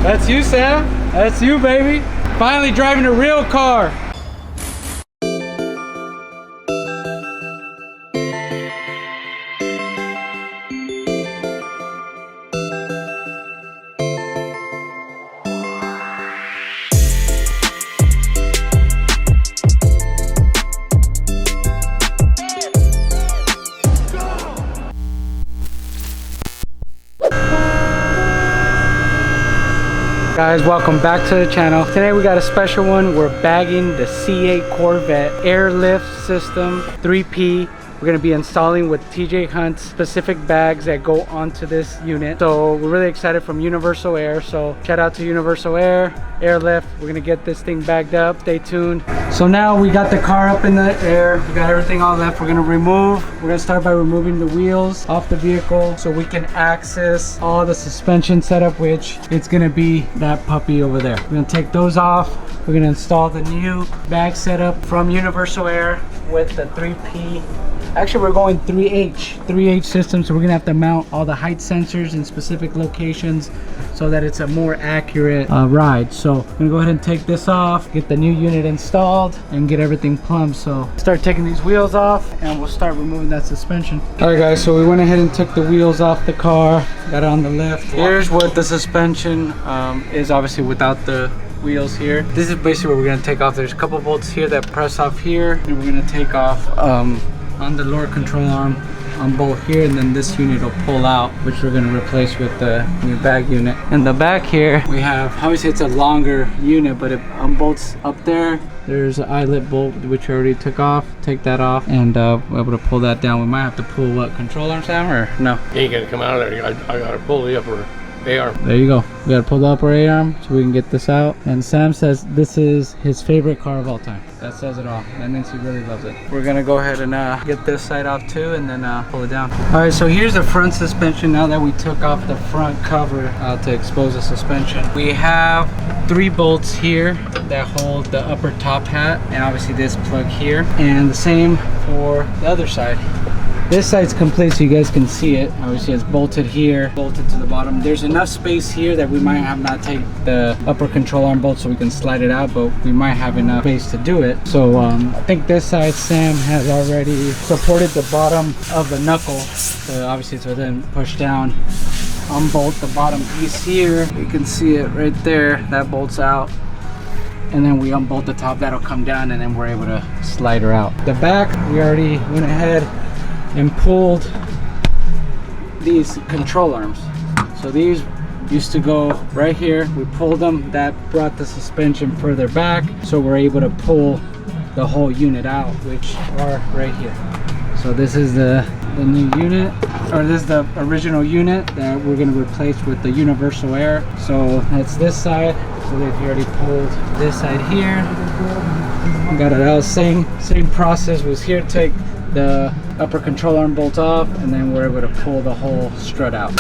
That's you, Sam. That's you, baby. Finally driving a real car. Guys, welcome back to the channel. Today we got a special one. We're bagging the C8 Corvette airlift system 3P. We're going to be installing with TJ Hunt's specific bags that go onto this unit. So we're really excited from Universal Air. So shout out to Universal Air, Airlift. We're going to get this thing bagged up. Stay tuned. So now we got the car up in the air. We got everything all left. We're going to start by removing the wheels off the vehicle so we can access all the suspension setup, which it's going to be that puppy over there. We're going to take those off. We're going to install the new bag setup from Universal Air with the 3P. Actually, we're going 3H system, so we're gonna have to mount all the height sensors in specific locations so that it's a more accurate ride. So I'm gonna go ahead and take this off, get the new unit installed, and get everything plumbed. So start taking these wheels off, and we'll start removing that suspension. All right, guys. So we went ahead and took the wheels off the car, got it on the lift. Here's what the suspension is, obviously without the wheels here. This is basically what we're gonna take off. There's a couple bolts here that press off here, and we're gonna take off on the lower control arm on bolt here, and then this unit will pull out, which we're going to replace with the new bag unit. In the back here we have, obviously it's a longer unit, but it bolts up there. There's an eyelet bolt which we already took off. Take that off, and we're able to pull that down. We might have to pull what, control arm, Sam, or no? You ain't gonna come out of there. I gotta pull the upper A-arm. There you go. We gotta pull the upper A-arm so we can get this out. And Sam says this is his favorite car of all time. That says it all. That means he really loves it. We're gonna go ahead and get this side off too, and then pull it down. All right, so here's the front suspension now that we took off the front cover to expose the suspension. We have 3 bolts here that hold the upper top hat, and obviously this plug here, and the same for the other side. This side's complete so you guys can see it. Obviously it's bolted here, bolted to the bottom. There's enough space here that we might have not take the upper control arm bolt so we can slide it out, but we might have enough space to do it. So I think this side Sam has already supported the bottom of the knuckle. So obviously so then push down, unbolt the bottom piece here. You can see it right there, that bolts out. And then we unbolt the top, that'll come down, and then we're able to slide her out. The back, we already went ahead and pulled these control arms. So these used to go right here. We pulled them. That brought the suspension further back, so we're able to pull the whole unit out, which are right here. So this is the new unit, or this is the original unit that we're going to replace with the Universal Air. So that's this side. So they've already pulled this side here. Got it out. Same process was here. Take the upper control arm bolt off, and then we're able to pull the whole strut out.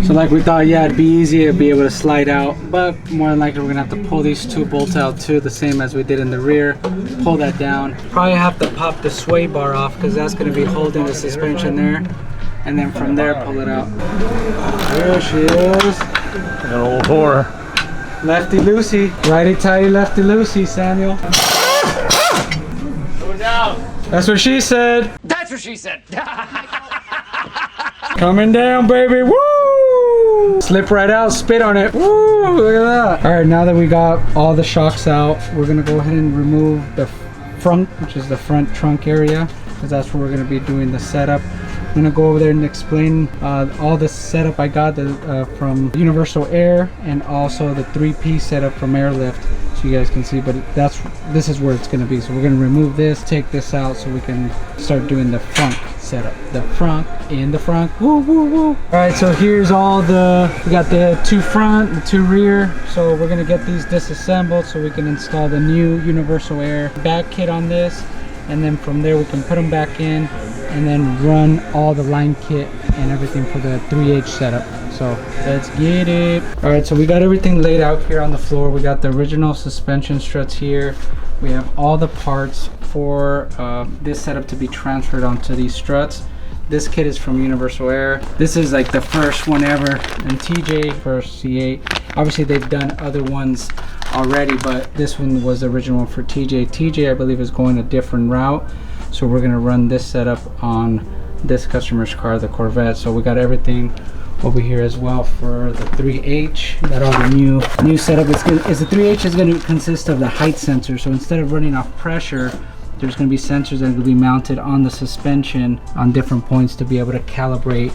So like we thought, yeah, it'd be easy to be able to slide out, but more than likely we're gonna have to pull these 2 bolts out too, the same as we did in the rear. Pull that down. Probably have to pop the sway bar off because that's gonna be holding the suspension there, and then from there pull it out. There she is. An old whore. Lefty loosey. Righty tighty, lefty loosey, Samuel. That's what she said. That's what she said. Coming down, baby. Woo! Slip right out, spit on it. Woo! Look at that. All right, now that we got all the shocks out, we're gonna go ahead and remove the front, which is the front trunk area, because that's where we're gonna be doing the setup. I'm gonna go over there and explain all the setup I got from Universal Air, and also the 3P setup from Airlift, so you guys can see. But this is where it's gonna be. So we're gonna remove this, take this out, so we can start doing the front setup. The front in the front. Woo woo woo. All right, so here's all we got the 2 front, the 2 rear. So we're gonna get these disassembled so we can install the new Universal Air back kit on this, and then from there we can put them back in and then run all the line kit and everything for the 3H setup. So let's get it. All right, so we got everything laid out here on the floor. We got the original suspension struts here. We have all the parts for this setup to be transferred onto these struts. This kit is from Universal Air. This is like the first one ever, and TJ first C8. Obviously they've done other ones already, but this one was the original one for TJ. TJ, I believe, is going a different route, so we're gonna run this setup on this customer's car, the Corvette. So we got everything over here as well for the 3H. Got all the new setup. The 3H is going to consist of the height sensor. So instead of running off pressure, there's going to be sensors that will be mounted on the suspension on different points to be able to calibrate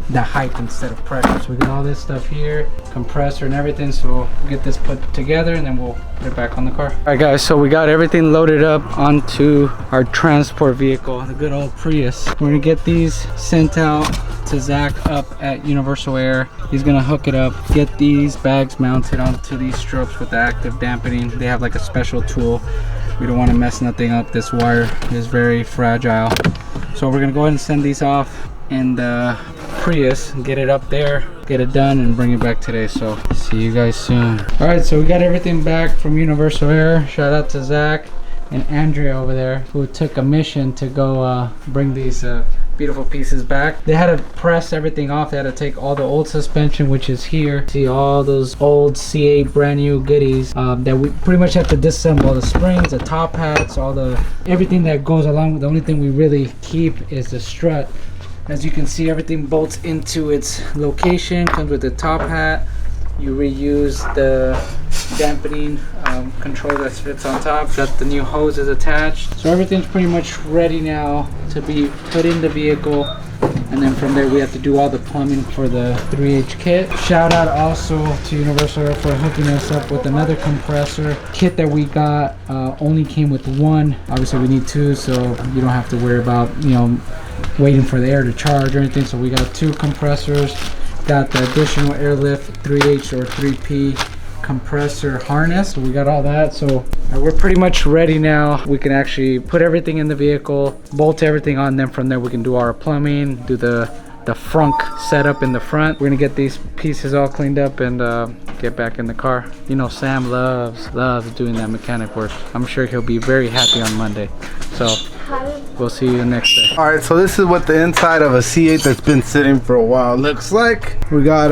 the height instead of pressure. So we got all this stuff here, compressor and everything. So we'll get this put together and then we'll put it back on the car. All right guys, so we got everything loaded up onto our transport vehicle, the good old Prius. We're gonna get these sent out to Zach up at Universal Air. He's gonna hook it up, get these bags mounted onto these strokes with the active dampening. They have like a special tool. We don't want to mess nothing up. This wire is very fragile. So we're gonna go ahead and send these off in the Prius and get it up there, get it done, and bring it back today. So see you guys soon. All right, so we got everything back from Universal Air. Shout out to Zach and Andrea over there who took a mission to go bring these beautiful pieces back. They had to press everything off. They had to take all the old suspension, which is here. See all those old C8 brand new goodies that we pretty much have to disassemble. The springs, the top hats, everything that goes along with. The only thing we really keep is the strut. As you can see, everything bolts into its location, comes with the top hat. You reuse the dampening control that fits on top. Got the new hoses attached. So everything's pretty much ready now to be put in the vehicle. And then from there we have to do all the plumbing for the 3H kit. Shout out also to Universal Air for hooking us up with another compressor. Kit that we got only came with one. Obviously we need two, so you don't have to worry about, you know, waiting for the air to charge or anything. So we got two compressors. Got the additional airlift 3H or 3P compressor harness. So we got all that. So we're pretty much ready now. We can actually put everything in the vehicle, bolt everything on. Then from there we can do our plumbing, do the frunk setup in the front. We're gonna get these pieces all cleaned up and get back in the car. You know, Sam loves doing that mechanic work. I'm sure he'll be very happy on Monday. So we'll see you next day. All right, so this is what the inside of a C8 that's been sitting for a while looks like. We got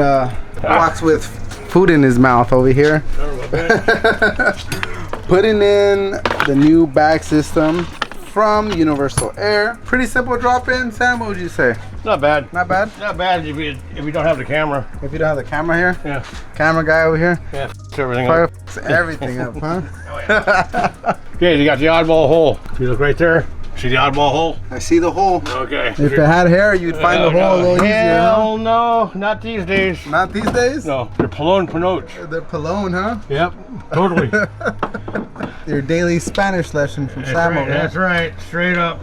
Watts with food in his mouth over here. Putting in the new bag system from Universal Air. Pretty simple drop-in. Sam, what would you say? Not bad. Not bad? Not bad if you don't have the camera. If you don't have the camera here? Yeah. Camera guy over here? Yeah. Everything up. Everything up, huh? Oh, yeah. Okay, you got the oddball hole. You look right there. See the oddball hole? I see the hole. Okay. If it had hair, you'd find the hole a little easier. Hell no, not these days. Not these days? No, they're Palone Panoche. They're Palone, huh? Yep, totally. Your daily Spanish lesson from Sam over there. That's right, straight up.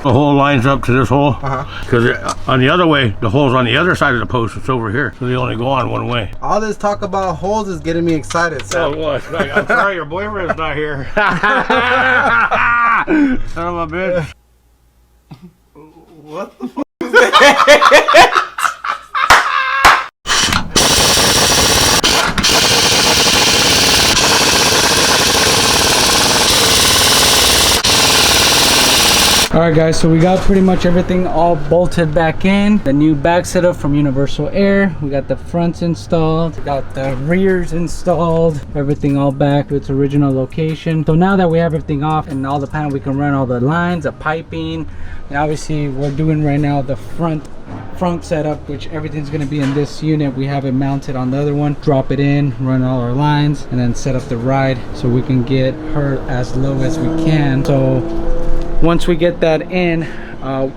The hole lines up to this hole because on the other way, the hole's on the other side of the post. It's over here, so they only go on one way. All this talk about holes is getting me excited. So. Oh, what? I'm sorry, your boyfriend's not here. Son of a bitch. What the fuck is that? Alright guys, so we got pretty much everything all bolted back in. The new bag setup from Universal Air. We got the fronts installed, got the rears installed, everything all back to its original location. So now that we have everything off and all the panel, we can run all the lines, the piping, and obviously we're doing right now the front setup, which everything's going to be in this unit. We have it mounted on the other one. Drop it in, run all our lines, and then set up the ride so we can get her as low as we can. So once we get that in,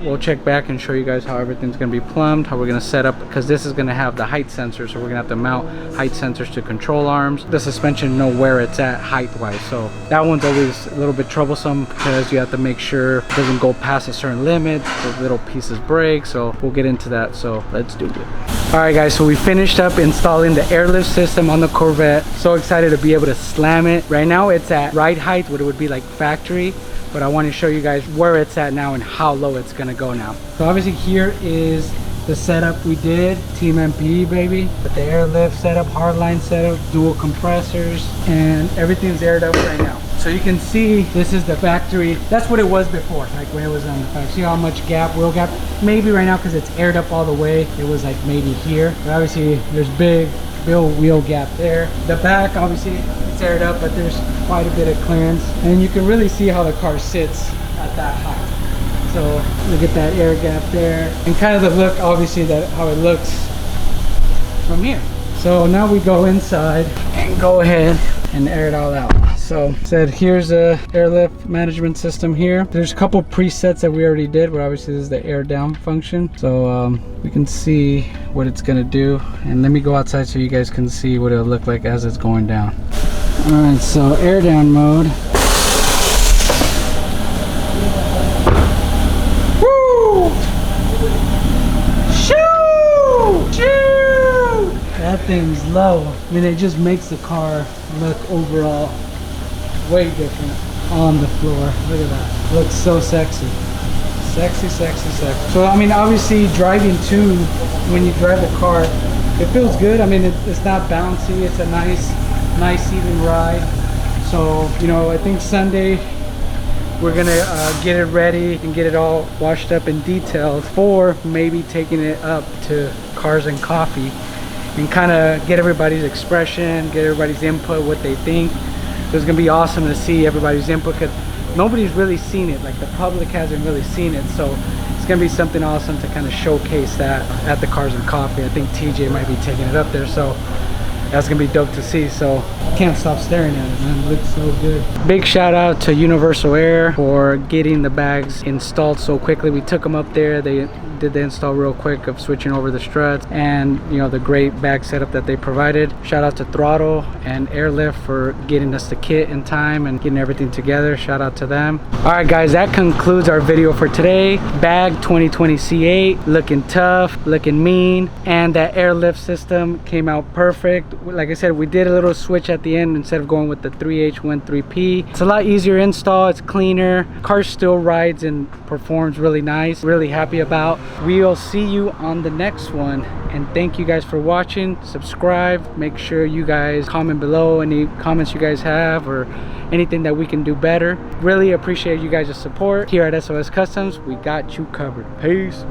we'll check back and show you guys how everything's going to be plumbed, how we're going to set up, because this is going to have the height sensor, so we're going to have to mount height sensors to control arms. The suspension know where it's at height wise, so that one's always a little bit troublesome because you have to make sure it doesn't go past a certain limit, the little pieces break. So we'll get into that, so let's do it. All right guys, so we finished up installing the airlift system on the Corvette. So excited to be able to slam it. Right now it's at ride height, what it would be like factory, but I want to show you guys where it's at now and how low it's gonna go now. So obviously here is the setup we did, Team MPE baby, with the airlift setup, hardline setup, dual compressors, and everything's aired up right now. So you can see this is the factory. That's what it was before, like when it was on the factory. See how much gap, wheel gap? Maybe right now because it's aired up all the way, it was like maybe here. But obviously there's big wheel gap there. The back, obviously it's aired up, but there's quite a bit of clearance. And you can really see how the car sits at that height. So look at that air gap there. And kind of the look, obviously, that how it looks from here. So now we go inside and go ahead and air it all out. So said here's a airlift management system here. There's a couple presets that we already did, but obviously this is the air down function. So we can see what it's gonna do. And let me go outside so you guys can see what it'll look like as it's going down. All right, so air down mode. Woo! Shoo! Shoo! That thing's low. I mean, it just makes the car look overall way different on the floor. Look at that. Looks so sexy. Sexy, sexy, sexy. So, I mean, obviously driving too, when you drive the car, it feels good. I mean, it's not bouncy. It's a nice even ride. So, you know, I think Sunday we're gonna get it ready and get it all washed up and detailed for maybe taking it up to Cars and Coffee and kind of get everybody's expression, get everybody's input, what they think. So it's gonna be awesome to see everybody's input because nobody's really seen it. Like the public hasn't really seen it. So it's gonna be something awesome to kind of showcase that at the Cars and Coffee. I think TJ might be taking it up there. So that's gonna be dope to see. So can't stop staring at it, man. It looks so good. Big shout out to Universal Air for getting the bags installed so quickly. We took them up there. They did the install real quick of switching over the struts and, you know, the great bag setup that they provided. Shout out to Throttle and Airlift for getting us the kit in time and getting everything together. Shout out to them. All right, guys, that concludes our video for today. Bag 2020 C8 looking tough, looking mean, and that airlift system came out perfect. Like I said, we did a little switch at the end instead of going with the 3H13P. It's a lot easier install. It's cleaner. Car still rides and performs really nice. Really happy about. We'll see you on the next one, and thank you guys for watching. Subscribe, make sure you guys comment below any comments you guys have or anything that we can do better. Really appreciate you guys' support here at SOS Customs. We got you covered. Peace.